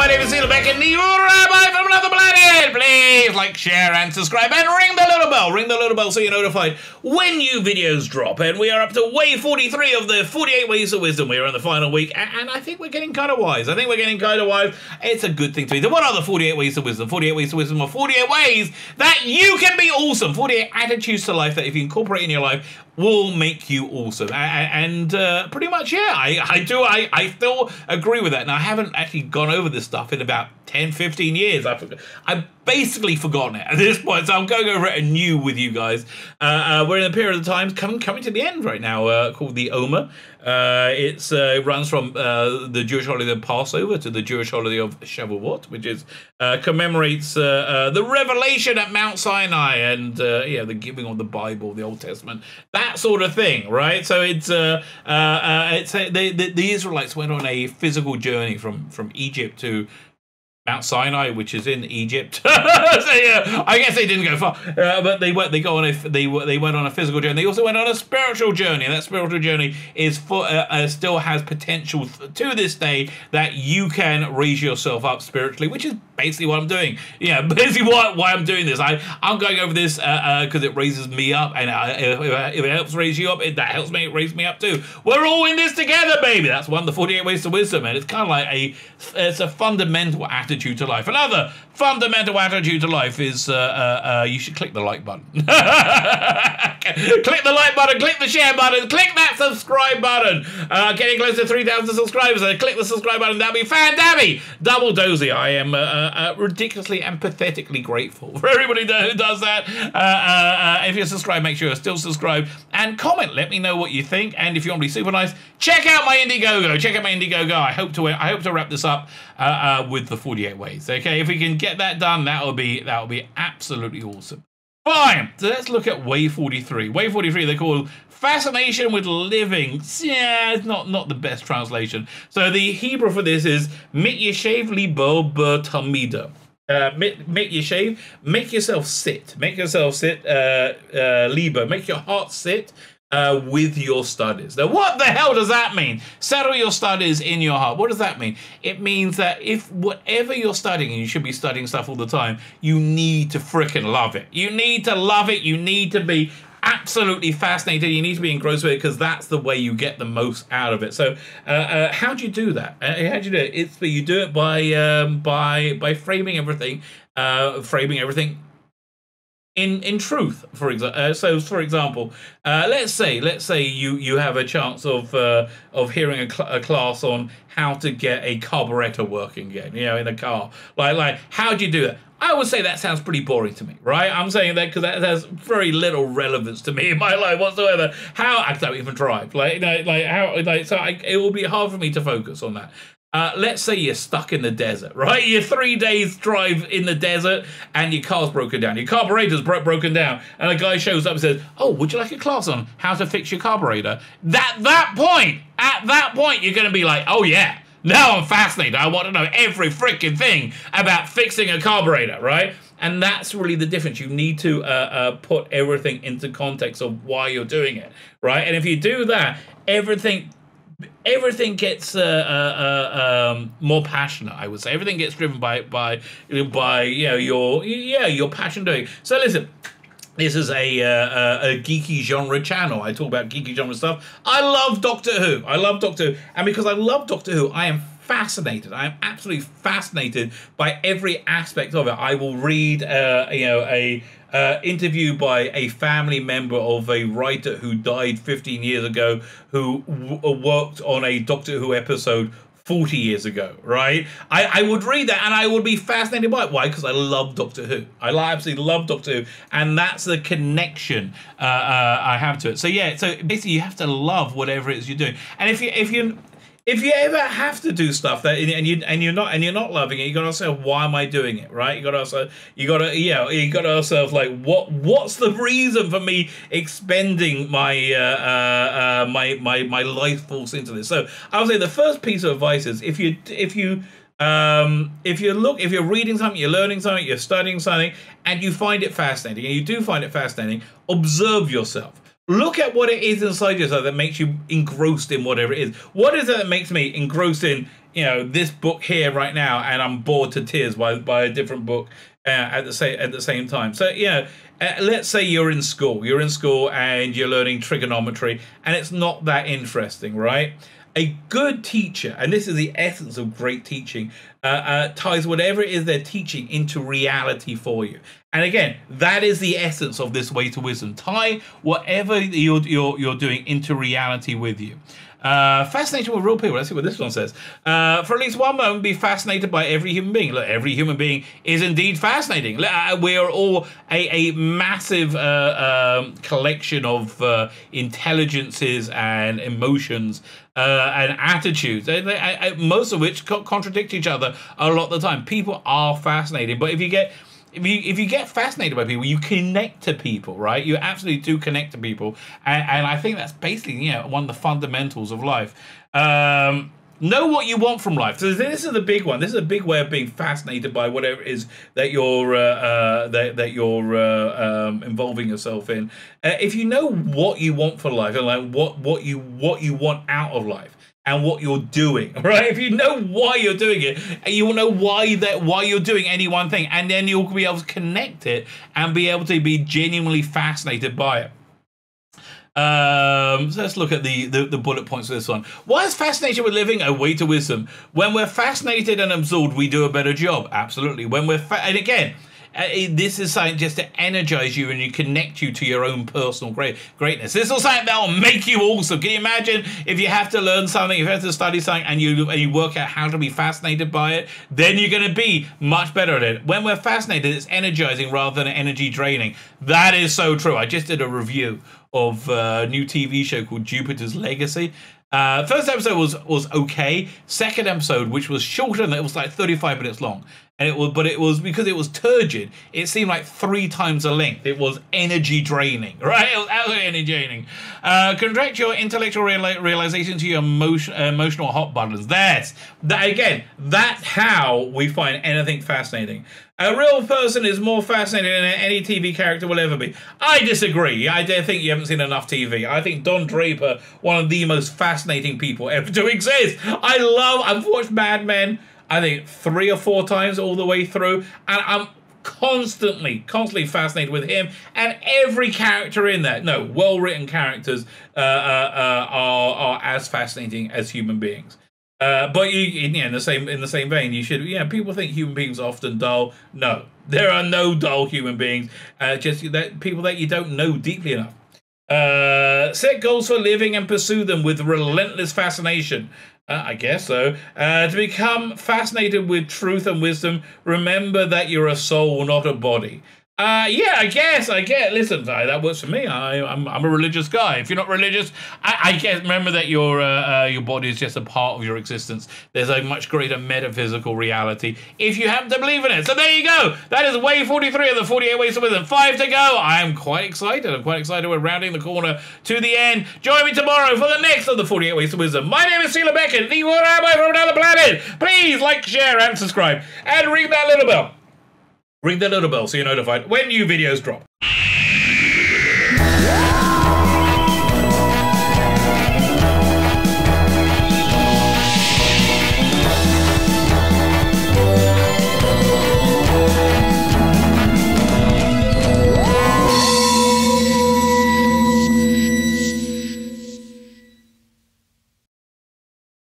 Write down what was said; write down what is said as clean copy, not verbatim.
name is back in the Rabbi from another planet. Please like, share, and subscribe, and ring the little bell. Ring the little bell so you're notified when new videos drop. And we are up to wave 43 of the 48 Ways of Wisdom. We are in the final week, and I think we're getting kind of wise. It's a good thing to be. What are the 48 Ways of Wisdom? 48 Ways of Wisdom are 48 ways that you can be awesome. 48 attitudes to life that if you incorporate in your life will make you awesome. And pretty much, yeah, I still agree with that. Now, I haven't actually gone over this stuff in about 10, 15 years. I've basically forgotten it at this point, so I'm going over it anew with you guys. We're in a period of time coming to the end right now, called the Omer. It runs from the Jewish holiday of Passover to the Jewish holiday of Shavuot, which is commemorates the revelation at Mount Sinai and the giving of the Bible, the Old Testament, that sort of thing, right? So the Israelites went on a physical journey from Egypt to Mount Sinai, which is in Egypt. So yeah, I guess they didn't go far, but they went on a physical journey. They also went on a spiritual journey, and that spiritual journey is still has potential to this day that you can raise yourself up spiritually, which is basically what I'm doing. Yeah, basically why I'm doing this. I'm going over this because it raises me up, and if it helps raise you up, that helps me raise me up too. We're all in this together, baby. That's one of the 48 Ways to Wisdom, and it's kind of like it's a fundamental attitude to life. Another fundamental attitude to life is you should click the like button. Click the like button, click the share button, click that subscribe button. Getting close to 3,000 subscribers, click the subscribe button. That'd be fantastic. Double dozy. I am ridiculously and pathetically grateful for everybody who does that. If you're subscribed, make sure you're still subscribed and comment. Let me know what you think. And if you want to be super nice, check out my Indiegogo. I hope to wrap this up with the 48 ways. Okay, if we can get that done, that'll be absolutely awesome. Fine. So let's look at Wave 43. Wave 43, they call fascination with living. Yeah, it's not the best translation. So the Hebrew for this is Mityeshev libo b'tamida. Mityeshev, make yourself sit. Make yourself sit. Libo, make your heart sit. With your studies. Now, what the hell does that mean? Settle your studies in your heart. What does that mean? It means that if whatever you're studying, and you should be studying stuff all the time, you need to frickin' love it. You need to love it. You need to be absolutely fascinated. You need to be engrossed with it because that's the way you get the most out of it. So, how do you do that? How do you do it? You do it by framing everything. In truth, for example. So, for example, let's say you have a chance of hearing a class on how to get a carburetor working again, in a car. Like how do you do that? I would say that sounds pretty boring to me, right? I'm saying that because that has very little relevance to me in my life whatsoever. How I don't even drive, it will be hard for me to focus on that. Let's say you're stuck in the desert, right? You're 3 days drive in the desert and your car's broken down. Your carburetor's broken down. And a guy shows up and says, oh, would you like a class on how to fix your carburetor? At that point, you're going to be like, oh yeah, now I'm fascinated. I want to know every freaking thing about fixing a carburetor, right? And that's really the difference. You need to put everything into context of why you're doing it, right? And if you do that, everything gets more passionate, I would say. Everything gets driven by your passion doing. So listen, this is a geeky genre channel. I talk about geeky genre stuff. I love Doctor Who. And because I love Doctor Who, I am fascinated. I am absolutely fascinated by every aspect of it. I will read interview by a family member of a writer who died 15 years ago, who worked on a Doctor Who episode 40 years ago, right? I would read that and I would be fascinated by it. Why? Because I love Doctor Who. I absolutely love Doctor Who, and that's the connection I have to it. So yeah, so basically you have to love whatever it is you're doing. And if you ever have to do stuff that and you're not loving it, you got to ask yourself, why am I doing it, right? You got to ask yourself, like, what's the reason for me expending my my life force into this? So I would say the first piece of advice is if you're reading something, you're learning something, you're studying something, and you find it fascinating, and you do find it fascinating, observe yourself. Look at what it is inside yourself that makes you engrossed in whatever it is. What is it that makes me engrossed in you know, this book here right now, and I'm bored to tears by a different book at the same time. So, you know, let's say you're in school and you're learning trigonometry, and it's not that interesting, right? A good teacher, and this is the essence of great teaching, ties whatever it is they're teaching into reality for you. And again, that is the essence of this way to wisdom. Tie whatever you're doing into reality with you. Fascinated with real people. Let's see what this one says. For at least one moment, be fascinated by every human being. Look, every human being is indeed fascinating. We are all a massive collection of intelligences and emotions and attitudes, most of which contradict each other a lot of the time. People are fascinating, but if you get fascinated by people, you connect to people, right? You absolutely do connect to people, and I think that's basically, you know, one of the fundamentals of life. Know what you want from life. So this is the big one. This is a big way of being fascinated by whatever it is that you're involving yourself in. If you know what you want for life, and like what you want out of life, and what you're doing, right? If you know why you're doing it, you will know why you're doing any one thing, and then you'll be able to connect it and be able to be genuinely fascinated by it. So let's look at the bullet points of this one. Why is fascination with living a way to wisdom? When we're fascinated and absorbed, we do a better job. Absolutely. When we're and again, this is something just to energize you and you connect you to your own personal greatness. This is something that will make you awesome. Can you imagine if you have to learn something, if you have to study something, and you work out how to be fascinated by it, then you're going to be much better at it. When we're fascinated, it's energizing rather than energy draining. That is so true. I just did a review of a new TV show called Jupiter's Legacy. First episode was okay. Second episode, which was shorter, and it was like 35 minutes long. And it was because it was turgid. It seemed like 3 times the length. It was energy draining, right? It was absolutely energy draining. Contract your intellectual realization to your emotional hot buttons. That's how we find anything fascinating. A real person is more fascinating than any TV character will ever be. I disagree. I dare think you haven't seen enough TV. I think Don Draper, one of the most fascinating people ever to exist. I've watched Mad Men, I think 3 or 4 times all the way through, and I'm constantly fascinated with him and every character in that. No, well-written characters are as fascinating as human beings. But in the same vein, you should. Yeah, people think human beings are often dull. No, there are no dull human beings. Just that people that you don't know deeply enough. Set goals for living and pursue them with relentless fascination. I guess so. To become fascinated with truth and wisdom, remember that you're a soul, not a body. Yeah, I get. Listen, that works for me. I'm a religious guy. If you're not religious, I guess remember that your body is just a part of your existence. There's a much greater metaphysical reality if you happen to believe in it. So there you go. That is way 43 of the 48 Ways to Wisdom. 5 to go. I'm quite excited. We're rounding the corner to the end. Join me tomorrow for the next of the 48 Ways to Wisdom. My name is Sheila Beckett, the Rabbi from another planet. Please like, share, and subscribe, and ring that little bell. Ring the little bell so you're notified when new videos drop.